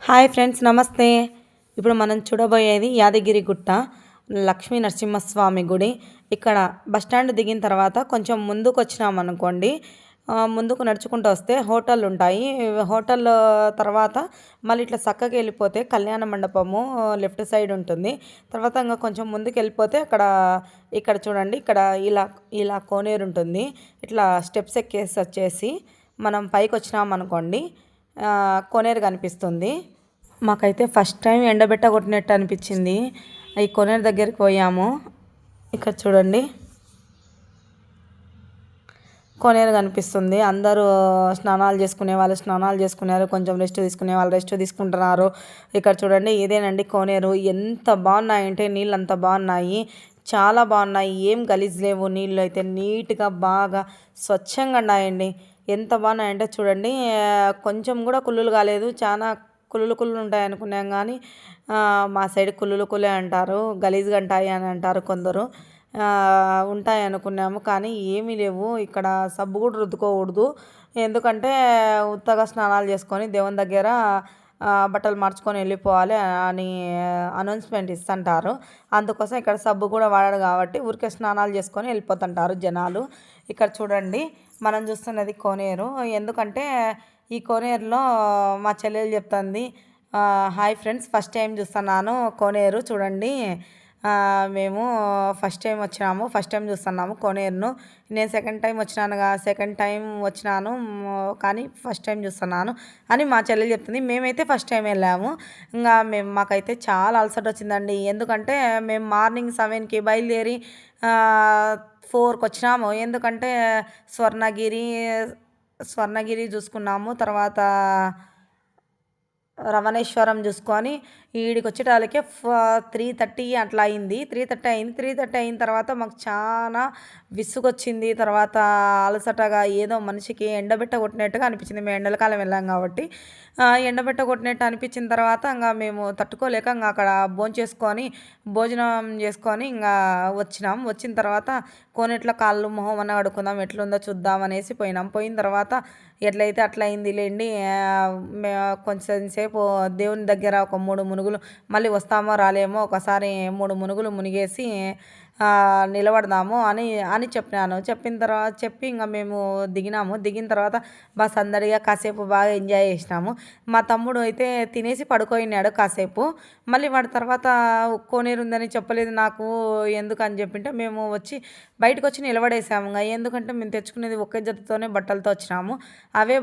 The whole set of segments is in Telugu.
హాయ్ ఫ్రెండ్స్, నమస్తే. ఇప్పుడు మనం చూడబోయేది యాదగిరి గుట్ట లక్ష్మీ నరసింహస్వామి గుడి. ఇక్కడ బస్టాండ్ దిగిన తర్వాత కొంచెం ముందుకు వచ్చినామనుకోండి, ముందుకు నడుచుకుంటూ వస్తే హోటల్ ఉంటాయి. హోటల్ తర్వాత మళ్ళీ ఇట్లా చక్కగా వెళ్ళిపోతే కళ్యాణ మండపము లెఫ్ట్ సైడ్ ఉంటుంది. తర్వాత ఇంకా కొంచెం ముందుకు వెళ్ళిపోతే ఇక్కడ చూడండి, ఇక్కడ ఇలా ఇలా కోనేరు ఉంటుంది. ఇట్లా స్టెప్స్ ఎక్కేసి వచ్చేసి మనం పైకి వచ్చినామనుకోండి, కోనేరు కనిపిస్తుంది. మాకైతే ఫస్ట్ టైం ఎండబెట్ట కొట్టినట్టు అనిపించింది. ఈ కొనేరు దగ్గరికి పోయాము. ఇక్కడ చూడండి, కొనేరు కనిపిస్తుంది. అందరూ స్నానాలు చేసుకునే వాళ్ళు స్నానాలు చేసుకున్నారు, కొంచెం రెస్ట్ తీసుకునే వాళ్ళు రెస్ట్ తీసుకుంటున్నారు. ఇక్కడ చూడండి, ఇదేనండి కోనేరు. ఎంత బాగున్నాయంటే నీళ్ళు అంత బాగున్నాయి, చాలా బాగున్నాయి. ఏం గలీజ్ లేవు, నీళ్ళు అయితే నీట్గా బాగా స్వచ్ఛంగా ఉన్నాయండి. ఎంత బాగున్నాయంటే చూడండి, కొంచెం కూడా కుళ్ళులు కాలేదు. చాలా కుళ్ళులు ఉంటాయి అనుకున్నాం కానీ మా సైడ్ కుళ్ళులే అంటారు, గలీజ్గా ఉంటాయి అని అంటారు కొందరు. ఉంటాయి అనుకున్నాము కానీ ఏమీ లేవు. ఇక్కడ సబ్బు కూడా రుద్దుకోకూడదు, ఎందుకంటే ఉత్తగా స్నానాలు చేసుకొని దేవుని దగ్గర బట్టలు మార్చుకొని వెళ్ళిపోవాలి అని అనౌన్స్మెంట్ ఇస్తుంటారు. అందుకోసం ఇక్కడ సబ్బు కూడా వాడడు కాబట్టి ఊరికే స్నానాలు చేసుకొని వెళ్ళిపోతుంటారు జనాలు. ఇక్కడ చూడండి, మనం చూస్తున్నది కోనేరు. ఎందుకంటే ఈ కోనేరులో మా చెల్లెలు చెప్తుంది, హాయ్ ఫ్రెండ్స్, ఫస్ట్ టైం చూస్తున్నాను కోనేరు చూడండి. మేము ఫస్ట్ టైం వచ్చినాము, ఫస్ట్ టైం చూస్తున్నాము కోనేరును. నేను సెకండ్ టైం వచ్చినాను కానీ ఫస్ట్ టైం చూస్తున్నాను అని మా చెల్లెలు చెప్తుంది. మేమైతే ఫస్ట్ టైం వెళ్ళాము. ఇంకా మాకైతే చాలా అలసట వచ్చిందండి. ఎందుకంటే మేము మార్నింగ్ 7కి బయలుదేరి 4కి వచ్చినాము. ఎందుకంటే స్వర్ణగిరి చూసుకున్నాము. తర్వాత రమణేశ్వరం చూసుకొని ఈడికి వచ్చేటాలకే 3:30 అట్లా అయింది. 3:30 అయిన తర్వాత మాకు చాలా విసుగొచ్చింది. తర్వాత అలసటగా ఏదో మనిషికి ఎండబెట్ట కొట్టినట్టుగా అనిపించింది. మేము ఎండలకాలం వెళ్ళాం కాబట్టి ఎండబెట్ట కొట్టినట్టు అనిపించిన తర్వాత ఇంకా మేము తట్టుకోలేక ఇంకా అక్కడ భోజనం చేసుకొని ఇంకా వచ్చిన తర్వాత కోనేట్లో కాళ్ళు మొహం అన్న కడుక్కుందాం, ఎట్లుందో చూద్దాం అనేసి పోయిన తర్వాత ఎట్లయితే అట్లా అయింది లేండి. కొంచెం సేపు దేవుని దగ్గర ఒక 3 మునుగులు, మళ్ళీ వస్తామో రాలేమో, ఒకసారి 3 మునుగులు మునిగేసి నిలబడదాము అని చెప్పి ఇంకా మేము దిగిన తర్వాత బాగా సందడిగా కాసేపు బాగా ఎంజాయ్ చేసినాము. మా తమ్ముడు అయితే తినేసి పడుకోయినాడు కాసేపు. మళ్ళీ వాడి తర్వాత కోనేరు ఉందని చెప్పలేదు నాకు. ఎందుకని చెప్పింటే మేము బయటకు వచ్చి నిలబడేసాము. ఎందుకంటే మేము తెచ్చుకునేది ఒకే జతతోనే బట్టలతో వచ్చినాము. అవే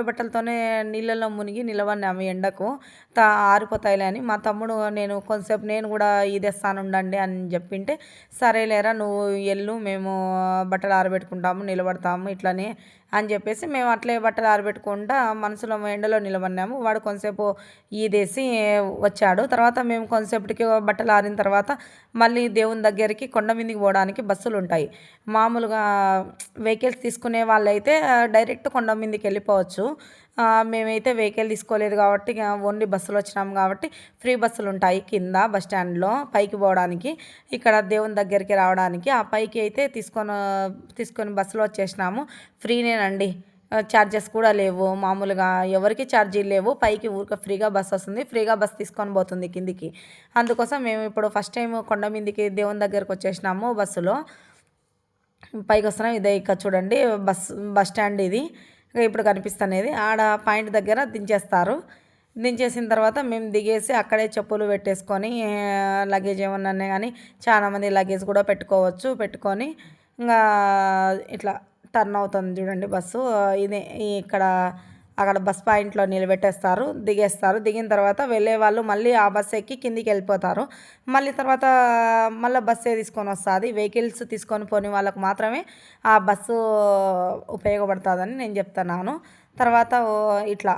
బట్టలతోనే నీళ్ళల్లో మునిగి నిలబడినాము. ఎండకు ఆరిపోతాయిలే అని మా తమ్ముడు కొంతసేపు నేను కూడా ఉండండి అని చెప్పింటే, సరేలేరా నువ్వు ఎల్లు, మేము బట్టలు ఆరబెట్టుకుంటాము, నిలబడతాము ఇట్లనే అని చెప్పేసి మేము అట్లే బట్టలు ఆరబెట్టుకుంటా మనసులో ఎండలో నిలబడినాము. వాడు కొంతసేపు ఈదేసి వచ్చాడు. తర్వాత మేము కొంతసేపటికి బట్టలు ఆరిన తర్వాత మళ్ళీ దేవుని దగ్గరికి కొండ మీదకి పోవడానికి బస్సులు ఉంటాయి. మామూలుగా వెహికల్స్ తీసుకునే వాళ్ళైతే డైరెక్ట్ కొండ మీదకి వెళ్ళిపోవచ్చు. మేమైతే వెహికల్ తీసుకోలేదు కాబట్టి ఓన్లీ బస్సులు వచ్చినాము కాబట్టి ఫ్రీ బస్సులు ఉంటాయి కింద బస్ స్టాండ్లో పైకి పోవడానికి, ఇక్కడ దేవుని దగ్గరికి రావడానికి. ఆ పైకి అయితే తీసుకొని బస్సులో వచ్చేసినాము. ఫ్రీనేనండి, ఛార్జెస్ కూడా లేవు. మామూలుగా ఎవరికి ఛార్జీలు లేవు. పైకి ఊరికే ఫ్రీగా బస్ వస్తుంది, ఫ్రీగా బస్ తీసుకొని పోతుంది కిందికి. అందుకోసం మేము ఇప్పుడు ఫస్ట్ టైం కొండ మీదకి దేవుని దగ్గరకు వచ్చేసినాము బస్సులో. పైకి వస్తున్నాం. ఇదే ఇక్కడ చూడండి, బస్ స్టాండ్ ఇది. ఇప్పుడు కనిపిస్తున్నది ఆడ పాయింట్ దగ్గర దించేసిన తర్వాత మేము దిగేసి అక్కడే చెప్పులు పెట్టేసుకొని లగేజ్ ఏమన్నా కానీ చాలామంది లగేజ్ కూడా పెట్టుకొని ఇంకా ఇట్లా టర్న్ అవుతుంది చూడండి బస్సు. ఇదే అక్కడ బస్ పాయింట్లో నిలబెట్టేస్తారు, దిగిన తర్వాత వెళ్ళే వాళ్ళు మళ్ళీ ఆ బస్సు ఎక్కి కిందికి వెళ్ళిపోతారు. మళ్ళీ తర్వాత బస్సే తీసుకొని వస్తుంది. వెహికల్స్ తీసుకొని పోని వాళ్ళకు మాత్రమే ఆ బస్సు ఉపయోగపడుతుందని నేను చెప్తున్నాను. తర్వాత ఇట్లా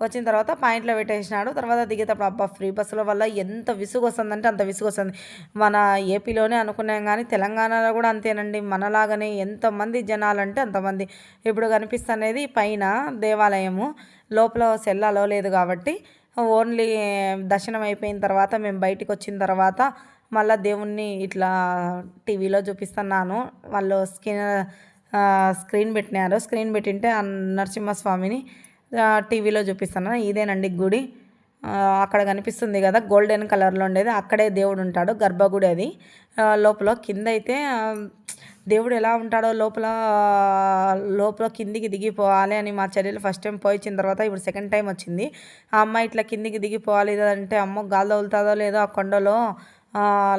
వచ్చిన తర్వాత పాయింట్లో పెట్టేసినాడు. తర్వాత దిగేటప్పుడు అబ్బా, ఫ్రీ బస్సుల వల్ల ఎంత విసుగు వస్తుందంటే అంత విసుగు వస్తుంది. మన ఏపీలోనే అనుకున్నాం కానీ తెలంగాణలో కూడా అంతేనండి. మనలాగానే ఎంతమంది జనాలు అంటే అంతమంది. ఇప్పుడు కనిపిస్తున్నది పైన దేవాలయము, లోపల సెల్లాలో లేదు కాబట్టి ఓన్లీ దర్శనం అయిపోయిన తర్వాత మేము బయటికి వచ్చిన తర్వాత మళ్ళీ దేవుణ్ణి ఇట్లా టీవీలో చూపిస్తున్నాను. వాళ్ళు స్క్రీన్ పెట్టినారు. స్క్రీన్ పెట్టింటే నరసింహస్వామిని టీవీలో చూపిస్తాను. ఇదేనండి గుడి. అక్కడ కనిపిస్తుంది కదా గోల్డెన్ కలర్లో ఉండేది, అక్కడే దేవుడు ఉంటాడు. గర్భగుడి అది. లోపల కింద అయితే దేవుడు ఎలా ఉంటాడో లోపల లోపల కిందికి దిగిపోవాలి అని మా చెల్లెలు ఫస్ట్ టైం పోయించిన తర్వాత ఇప్పుడు సెకండ్ టైం వచ్చింది. ఆ అమ్మాయి ఇట్లా కిందికి దిగిపోవాలి అంటే అమ్మో గాలి తగులుతుందో లేదో ఆ కొండలో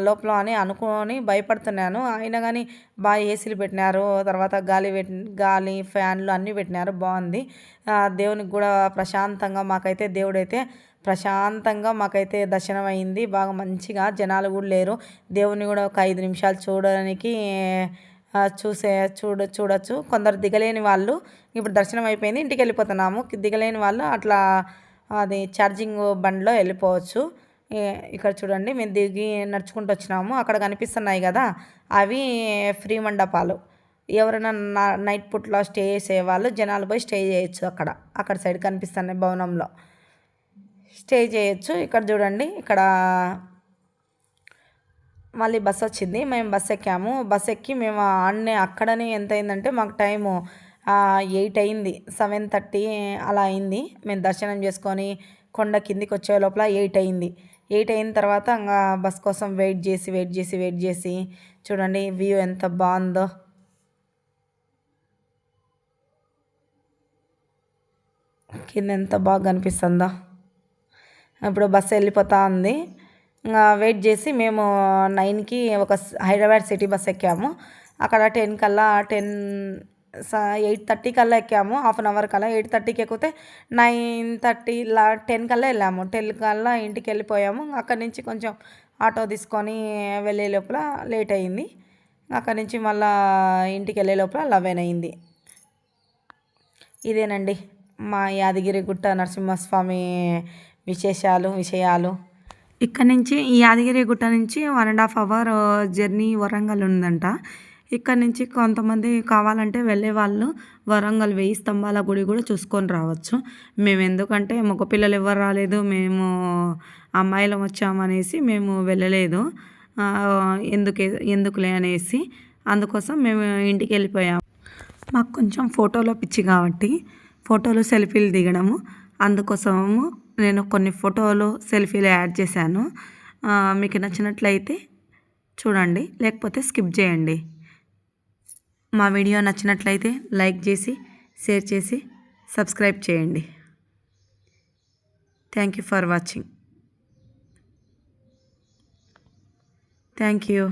లోపల అని అనుకొని భయపడుతున్నాను. అయినా కానీ బాగా ఏసీలు పెట్టినారు, తర్వాత గాలి ఫ్యాన్లు అన్నీ పెట్టినారు, బాగుంది. దేవునికి కూడా ప్రశాంతంగా మాకైతే దేవుడైతే ప్రశాంతంగా మాకైతే దర్శనం అయింది. బాగా మంచిగా జనాలు కూడా లేరు. దేవుని కూడా ఒక 5 నిమిషాలు చూడడానికి చూడొచ్చు. కొందరు దిగలేని వాళ్ళు ఇప్పుడు దర్శనం అయిపోయింది ఇంటికి వెళ్ళిపోతున్నాము. దిగలేని వాళ్ళు అట్లా అది ఛార్జింగ్ బండ్లో వెళ్ళిపోవచ్చు. ఇక్కడ చూడండి మేము దిగి నడుచుకుంటూ వచ్చినాము. అక్కడ కనిపిస్తున్నాయి కదా అవి ఫ్రీ మండపాలు. ఎవరైనా నైట్ పుట్లో స్టే చేసేవాళ్ళు జనాలు పోయి స్టే చేయొచ్చు. అక్కడ సైడ్ కనిపిస్తున్నాయి భవనంలో స్టే చేయొచ్చు. ఇక్కడ చూడండి ఇక్కడ మళ్ళీ బస్సు వచ్చింది. మేము బస్సు ఎక్కాము. బస్సు ఎక్కి మేము అక్కడనే ఎంత అయిందంటే మాకు టైము 8 అయింది, 7:30 అలా అయింది. మేము దర్శనం చేసుకొని కొండ కిందికి వచ్చే లోపల 8 అయింది. 8 అయిన తర్వాత ఇంకా బస్ కోసం వెయిట్ చేసి చూడండి వ్యూ ఎంత బాగుందో. కింద ఎంత బాగా కనిపిస్తుందో. ఇప్పుడు బస్సు వెళ్ళిపోతూ ఉంది. వెయిట్ చేసి మేము 9కి ఒక హైదరాబాద్ సిటీ బస్ ఎక్కాము. అక్కడ 8:30 కల్లా ఎక్కాము. హాఫ్ అన్ అవర్ కల్లా 8:30కి ఎక్కితే 9:30 10 కల్లా వెళ్ళాము. 10 కల్లా ఇంటికి వెళ్ళిపోయాము. అక్కడి నుంచి కొంచెం ఆటో తీసుకొని వెళ్ళే లోపల లేట్ అయింది. అక్కడి నుంచి మళ్ళీ ఇంటికి వెళ్ళే లోపల 11 అయింది. ఇదేనండి మా యాదగిరిగుట్ట నరసింహస్వామి విషయాలు. ఇక్కడ నుంచి ఈ యాదగిరిగుట్ట నుంచి 1.5 అవర్ జర్నీ వరంగల్ ఉందంట. ఇక్కడ నుంచి కొంతమంది కావాలంటే వెళ్ళే వాళ్ళు వరంగల్ 1000 స్తంభాల గుడి కూడా చూసుకొని రావచ్చు. మేము ఎందుకంటే మగపిల్లలు ఎవరు రాలేదు, మేము అమ్మాయిలం వచ్చామనేసి మేము వెళ్ళలేదు. ఎందుకులే అనేసి అందుకోసం మేము ఇంటికి వెళ్ళిపోయాము. మాకు కొంచెం ఫోటోలో పిచ్చి కాబట్టి ఫోటోలు సెల్ఫీలు దిగడము, అందుకోసము నేను కొన్ని ఫోటోలు సెల్ఫీలు యాడ్ చేశాను. మీకు నచ్చినట్లయితే చూడండి, లేకపోతే స్కిప్ చేయండి. మా వీడియో నచ్చినట్లయితే లైక్ చేసి షేర్ చేసి సబ్స్క్రైబ్ చేయండి. Thank you for watching. Thank you.